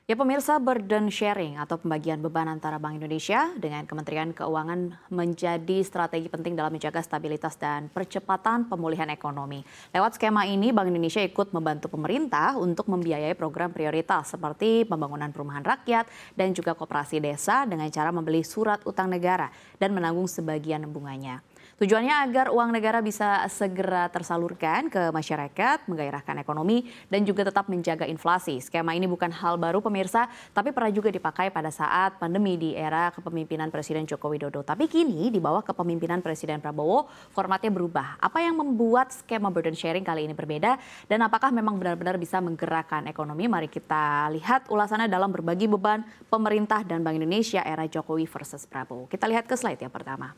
Ya pemirsa, burden sharing atau pembagian beban antara Bank Indonesia dengan Kementerian Keuangan menjadi strategi penting dalam menjaga stabilitas dan percepatan pemulihan ekonomi. Lewat skema ini, Bank Indonesia ikut membantu pemerintah untuk membiayai program prioritas seperti pembangunan perumahan rakyat dan juga koperasi desa dengan cara membeli surat utang negara dan menanggung sebagian bunganya. Tujuannya agar uang negara bisa segera tersalurkan ke masyarakat, menggairahkan ekonomi, dan juga tetap menjaga inflasi. Skema ini bukan hal baru pemirsa, tapi pernah juga dipakai pada saat pandemi di era kepemimpinan Presiden Joko Widodo. Tapi kini di bawah kepemimpinan Presiden Prabowo, formatnya berubah. Apa yang membuat skema burden sharing kali ini berbeda, dan apakah memang benar-benar bisa menggerakkan ekonomi? Mari kita lihat ulasannya dalam berbagi beban pemerintah dan Bank Indonesia era Jokowi versus Prabowo. Kita lihat ke slide yang pertama.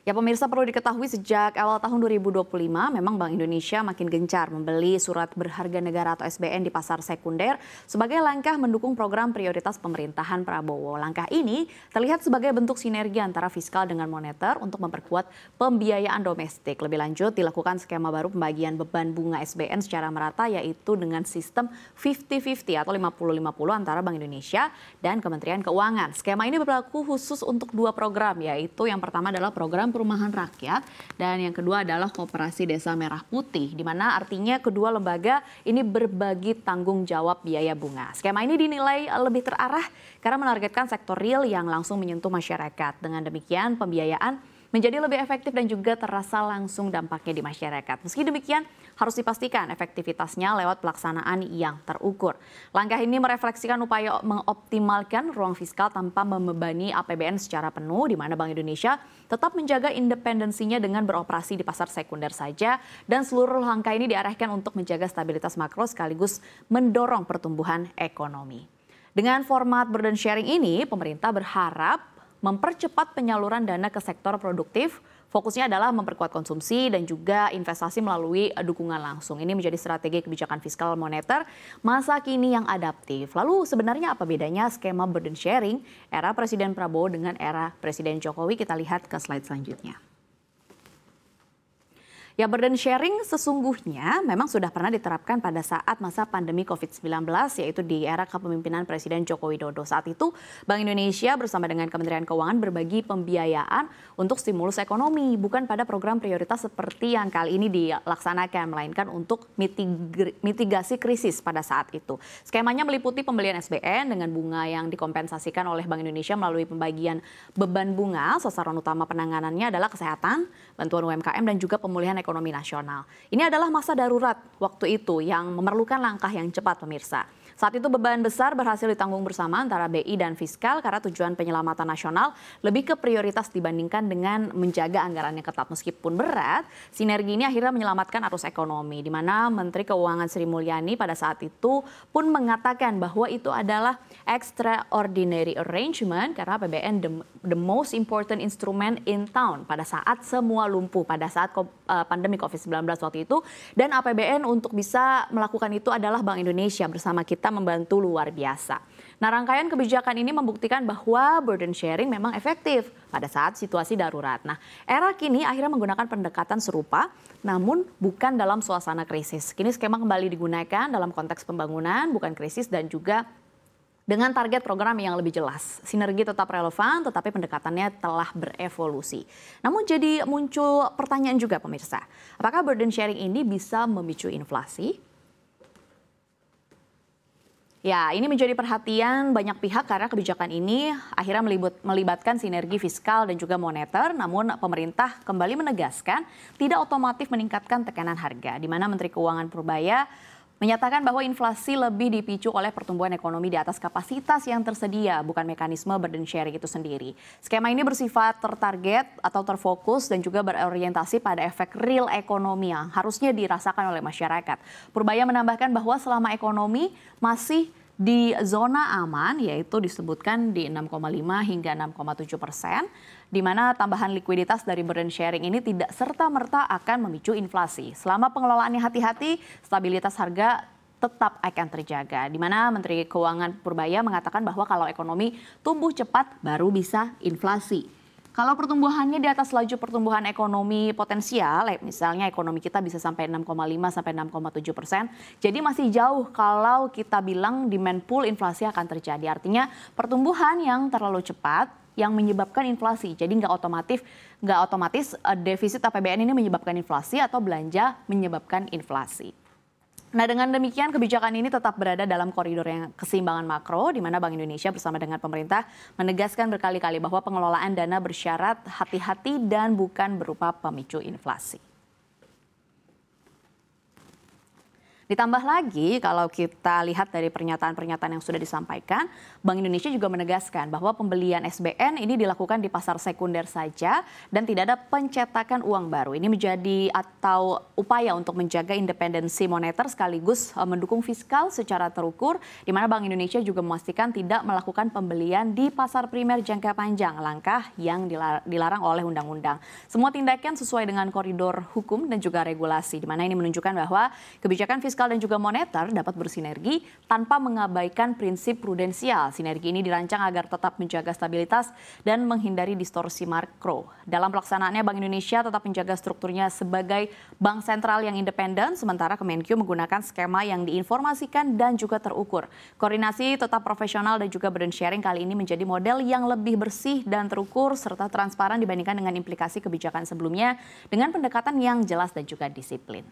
Ya pemirsa, perlu diketahui sejak awal tahun 2025 memang Bank Indonesia makin gencar membeli surat berharga negara atau SBN di pasar sekunder sebagai langkah mendukung program prioritas pemerintahan Prabowo. Langkah ini terlihat sebagai bentuk sinergi antara fiskal dengan moneter untuk memperkuat pembiayaan domestik. Lebih lanjut dilakukan skema baru pembagian beban bunga SBN secara merata yaitu dengan sistem 50-50 atau 50-50 antara Bank Indonesia dan Kementerian Keuangan. Skema ini berlaku khusus untuk dua program, yaitu yang pertama adalah program perumahan rakyat dan yang kedua adalah koperasi desa merah putih, di mana artinya kedua lembaga ini berbagi tanggung jawab biaya bunga. Skema ini dinilai lebih terarah karena menargetkan sektor real yang langsung menyentuh masyarakat. Dengan demikian pembiayaan menjadi lebih efektif dan juga terasa langsung dampaknya di masyarakat. Meski demikian, harus dipastikan efektivitasnya lewat pelaksanaan yang terukur. Langkah ini merefleksikan upaya mengoptimalkan ruang fiskal tanpa membebani APBN secara penuh, di mana Bank Indonesia tetap menjaga independensinya dengan beroperasi di pasar sekunder saja, dan seluruh langkah ini diarahkan untuk menjaga stabilitas makro sekaligus mendorong pertumbuhan ekonomi. Dengan format burden sharing ini, pemerintah berharap mempercepat penyaluran dana ke sektor produktif. Fokusnya adalah memperkuat konsumsi dan juga investasi melalui dukungan langsung. Ini menjadi strategi kebijakan fiskal moneter masa kini yang adaptif. Lalu sebenarnya apa bedanya skema burden sharing era Presiden Prabowo dengan era Presiden Jokowi? Kita lihat ke slide selanjutnya. Ya, burden sharing sesungguhnya memang sudah pernah diterapkan pada saat masa pandemi COVID-19, yaitu di era kepemimpinan Presiden Joko Widodo. Saat itu, Bank Indonesia bersama dengan Kementerian Keuangan berbagi pembiayaan untuk stimulus ekonomi, bukan pada program prioritas seperti yang kali ini dilaksanakan, melainkan untuk mitigasi krisis pada saat itu. Skemanya meliputi pembelian SBN dengan bunga yang dikompensasikan oleh Bank Indonesia melalui pembagian beban bunga. Sasaran utama penanganannya adalah kesehatan, bantuan UMKM, dan juga pemulihan ekonomi nasional. Ini adalah masa darurat waktu itu yang memerlukan langkah yang cepat pemirsa. Saat itu beban besar berhasil ditanggung bersama antara BI dan fiskal karena tujuan penyelamatan nasional lebih ke prioritas dibandingkan dengan menjaga anggaran yang ketat. Meskipun berat, sinergi ini akhirnya menyelamatkan arus ekonomi, di mana Menteri Keuangan Sri Mulyani pada saat itu pun mengatakan bahwa itu adalah extraordinary arrangement karena APBN the most important instrument in town pada saat semua lumpuh, pada saat pandemi COVID-19 waktu itu, dan APBN untuk bisa melakukan itu adalah Bank Indonesia bersama kita membantu luar biasa. Nah, rangkaian kebijakan ini membuktikan bahwa burden sharing memang efektif pada saat situasi darurat. Nah, era kini akhirnya menggunakan pendekatan serupa, namun bukan dalam suasana krisis. Kini skema kembali digunakan dalam konteks pembangunan, bukan krisis, dan juga dengan target program yang lebih jelas. Sinergi tetap relevan, tetapi pendekatannya telah berevolusi. Namun jadi muncul pertanyaan juga pemirsa, apakah burden sharing ini bisa memicu inflasi? Ya, ini menjadi perhatian banyak pihak karena kebijakan ini akhirnya melibatkan sinergi fiskal dan juga moneter. Namun pemerintah kembali menegaskan tidak otomatis meningkatkan tekanan harga, di mana Menteri Keuangan Purbaya menyatakan bahwa inflasi lebih dipicu oleh pertumbuhan ekonomi di atas kapasitas yang tersedia, bukan mekanisme burden sharing itu sendiri. Skema ini bersifat tertarget atau terfokus dan juga berorientasi pada efek real ekonomi yang harusnya dirasakan oleh masyarakat. Purbaya menambahkan bahwa selama ekonomi masih di zona aman, yaitu disebutkan di 6,5 hingga 6,7%, di mana tambahan likuiditas dari burden sharing ini tidak serta-merta akan memicu inflasi. Selama pengelolaannya hati-hati, stabilitas harga tetap akan terjaga. Di mana Menteri Keuangan Purbaya mengatakan bahwa kalau ekonomi tumbuh cepat baru bisa inflasi. Kalau pertumbuhannya di atas laju pertumbuhan ekonomi potensial, misalnya ekonomi kita bisa sampai 6,5 sampai 6,7%, jadi masih jauh kalau kita bilang demand pull inflasi akan terjadi. Artinya pertumbuhan yang terlalu cepat yang menyebabkan inflasi. Jadi nggak otomatis defisit APBN ini menyebabkan inflasi atau belanja menyebabkan inflasi. Nah, dengan demikian kebijakan ini tetap berada dalam koridor yang keseimbangan makro, di mana Bank Indonesia bersama dengan pemerintah menegaskan berkali-kali bahwa pengelolaan dana bersyarat hati-hati dan bukan berupa pemicu inflasi. Ditambah lagi kalau kita lihat dari pernyataan-pernyataan yang sudah disampaikan, Bank Indonesia juga menegaskan bahwa pembelian SBN ini dilakukan di pasar sekunder saja dan tidak ada pencetakan uang baru. Ini menjadi atau upaya untuk menjaga independensi moneter sekaligus mendukung fiskal secara terukur, di mana Bank Indonesia juga memastikan tidak melakukan pembelian di pasar primer jangka panjang, langkah yang dilarang oleh undang-undang. Semua tindakan sesuai dengan koridor hukum dan juga regulasi, di mana ini menunjukkan bahwa kebijakan fiskal dan juga moneter dapat bersinergi tanpa mengabaikan prinsip prudensial. Sinergi ini dirancang agar tetap menjaga stabilitas dan menghindari distorsi makro. Dalam pelaksanaannya, Bank Indonesia tetap menjaga strukturnya sebagai bank sentral yang independen, sementara Kemenkyu menggunakan skema yang diinformasikan dan juga terukur. Koordinasi tetap profesional dan juga burden sharing kali ini menjadi model yang lebih bersih dan terukur serta transparan dibandingkan dengan implikasi kebijakan sebelumnya dengan pendekatan yang jelas dan juga disiplin.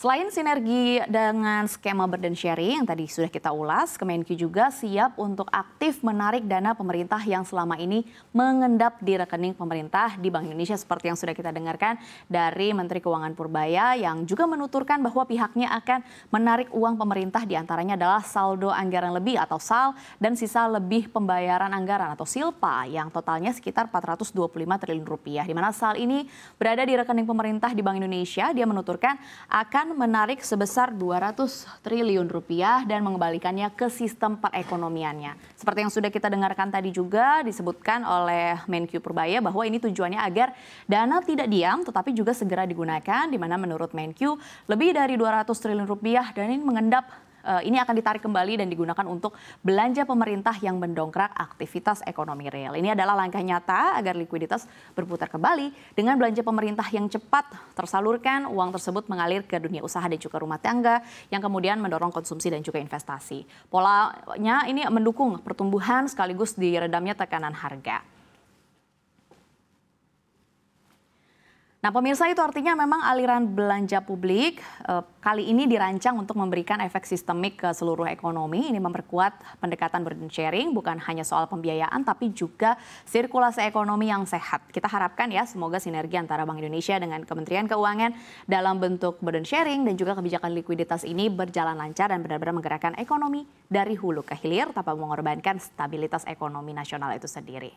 Selain sinergi dengan skema burden sharing yang tadi sudah kita ulas, Kemenkyu juga siap untuk aktif menarik dana pemerintah yang selama ini mengendap di rekening pemerintah di Bank Indonesia seperti yang sudah kita dengarkan dari Menteri Keuangan Purbaya yang juga menuturkan bahwa pihaknya akan menarik uang pemerintah diantaranya adalah saldo anggaran lebih atau SAL dan sisa lebih pembayaran anggaran atau SILPA yang totalnya sekitar 425 triliun rupiah. Di mana SAL ini berada di rekening pemerintah di Bank Indonesia, dia menuturkan akan menarik sebesar 200 triliun rupiah dan mengembalikannya ke sistem perekonomiannya. Seperti yang sudah kita dengarkan tadi juga disebutkan oleh Menkyu Purbaya bahwa ini tujuannya agar dana tidak diam tetapi juga segera digunakan, di mana menurut Menkyu lebih dari 200 triliun rupiah dan ini ini akan ditarik kembali dan digunakan untuk belanja pemerintah yang mendongkrak aktivitas ekonomi real. Ini adalah langkah nyata agar likuiditas berputar kembali dengan belanja pemerintah yang cepat tersalurkan, uang tersebut mengalir ke dunia usaha dan juga rumah tangga yang kemudian mendorong konsumsi dan juga investasi. Polanya ini mendukung pertumbuhan sekaligus diredamnya tekanan harga. Nah, pemirsa, itu artinya memang aliran belanja publik kali ini dirancang untuk memberikan efek sistemik ke seluruh ekonomi. Ini memperkuat pendekatan burden sharing, bukan hanya soal pembiayaan, tapi juga sirkulasi ekonomi yang sehat. Kita harapkan ya, semoga sinergi antara Bank Indonesia dengan Kementerian Keuangan dalam bentuk burden sharing dan juga kebijakan likuiditas ini berjalan lancar dan benar-benar menggerakkan ekonomi dari hulu ke hilir tanpa mengorbankan stabilitas ekonomi nasional itu sendiri.